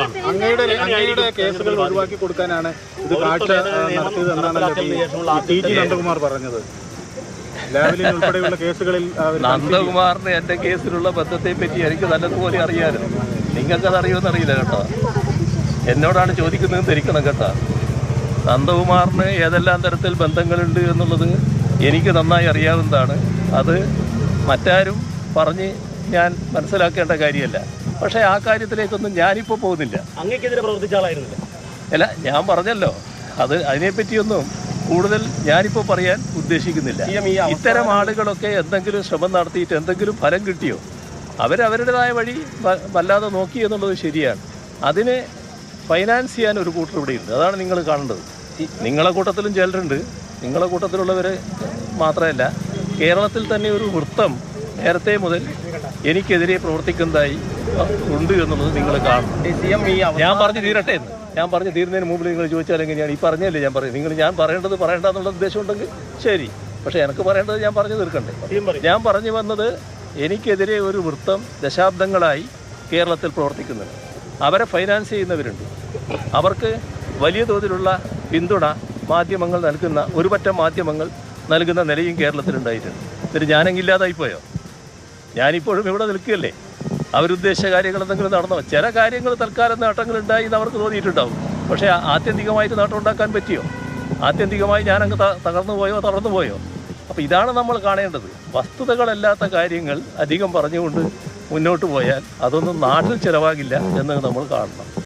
അങ്ങയുടെ കേസുകൾ ഒഴിവാക്കി കൊടുക്കാനാണ് ഇത് കാഴ്ച നടത്തിയതെന്നാണ് ടി.ജി. നന്ദകുമാർ പറഞ്ഞത്. ലാവ്ലിൻ ഉൾപ്പെടെയുള്ള കേസുകളിൽ നന്ദകുമാറിന് എൻ്റെ കേസിലുള്ള ബന്ധത്തെ പറ്റി എനിക്ക് നല്ലതുപോലെ അറിയാനും നിങ്ങൾക്കത് അറിയുമെന്ന് അറിയില്ല കേട്ടോ. എന്നോടാണ് ചോദിക്കുന്നതെന്ന് ധരിക്കണം കേട്ടോ. നന്ദകുമാറിന് ഏതെല്ലാം തരത്തിൽ ബന്ധങ്ങളുണ്ട് എന്നുള്ളത് എനിക്ക് നന്നായി അറിയാവുന്നതാണ്. അത് മറ്റാരും പറഞ്ഞ് ഞാൻ മനസ്സിലാക്കേണ്ട കാര്യമല്ല. പക്ഷേ ആ കാര്യത്തിലേക്കൊന്നും ഞാനിപ്പോൾ പോകുന്നില്ല. അങ്ങേക്കെതിരെ പ്രവർത്തിച്ച ആളായിരുന്നില്ല. അല്ല, ഞാൻ പറഞ്ഞല്ലോ, അതിനെപ്പറ്റിയൊന്നും കൂടുതൽ ഞാനിപ്പോൾ പറയാൻ ഉദ്ദേശിക്കുന്നില്ല. ഇത്തരം ആളുകളൊക്കെ എന്തെങ്കിലും ശ്രമം നടത്തിയിട്ട് എന്തെങ്കിലും ഫലം കിട്ടിയോ? അവരവരുടേതായ വഴി വല്ലാതെ നോക്കി എന്നുള്ളത് ശരിയാണ്. അതിനെ ഫൈനാൻസ് ചെയ്യാൻ ഒരു കൂട്ടർ ഇവിടെയുണ്ട്. അതാണ് നിങ്ങൾ കാണേണ്ടത്. നിങ്ങളെ കൂട്ടത്തിലും ചിലരുണ്ട്. നിങ്ങളെ കൂട്ടത്തിലുള്ളവർ മാത്രമല്ല, കേരളത്തിൽ തന്നെ ഒരു വൃത്തം നേരത്തെ മുതൽ എനിക്കെതിരെ പ്രവർത്തിക്കുന്നതായി ഉണ്ട് എന്നുള്ളത് നിങ്ങൾ കാണണം. ഞാൻ പറഞ്ഞു തീരട്ടെ എന്ന്. ഞാൻ പറഞ്ഞു തീരുന്നതിന് മുമ്പ് നിങ്ങൾ ചോദിച്ചാൽ എങ്ങനെയാണ്? ഈ പറഞ്ഞല്ലേ ഞാൻ പറയും. ഞാൻ പറയേണ്ടെന്നുള്ള ഉദ്ദേശം ഉണ്ടെങ്കിൽ ശരി. പക്ഷേ എനിക്ക് പറയേണ്ടത് ഞാൻ പറഞ്ഞു തീർക്കണ്ടേ. ഞാൻ പറഞ്ഞു വന്നത്, എനിക്കെതിരെ ഒരു വൃത്തം ദശാബ്ദങ്ങളായി കേരളത്തിൽ പ്രവർത്തിക്കുന്നുണ്ട്. അവരെ ഫൈനാൻസ് ചെയ്യുന്നവരുണ്ട്. അവർക്ക് വലിയ തോതിലുള്ള പിന്തുണ മാധ്യമങ്ങൾ നൽകുന്ന ഒരുപറ്റം മാധ്യമങ്ങൾ നൽകുന്ന നിലയും കേരളത്തിലുണ്ടായിട്ടുണ്ട്. എന്നിട്ട് ഞാനെങ്കില്ലാതായിപ്പോയോ? ഞാനിപ്പോഴും ഇവിടെ നിൽക്കുകയല്ലേ. അവരുദ്ദേശിച്ച കാര്യങ്ങൾ എന്തെങ്കിലും നടന്നോ? ചില കാര്യങ്ങൾ തൽക്കാലം നേട്ടങ്ങളുണ്ടായി എന്ന് അവർക്ക് തോന്നിയിട്ടുണ്ടാവും. പക്ഷേ ആത്യന്തികമായിട്ട് നേട്ടം ഉണ്ടാക്കാൻ പറ്റിയോ? ആത്യന്തികമായി ഞാനങ്ങ് തകർന്നു പോയോ? അപ്പോൾ ഇതാണ് നമ്മൾ കാണേണ്ടത്. വസ്തുതകളല്ലാത്ത കാര്യങ്ങൾ അധികം പറഞ്ഞുകൊണ്ട് മുന്നോട്ട് പോയാൽ അതൊന്നും നാട്ടിൽ ചിലവാകില്ല എന്ന് നമ്മൾ കാണണം.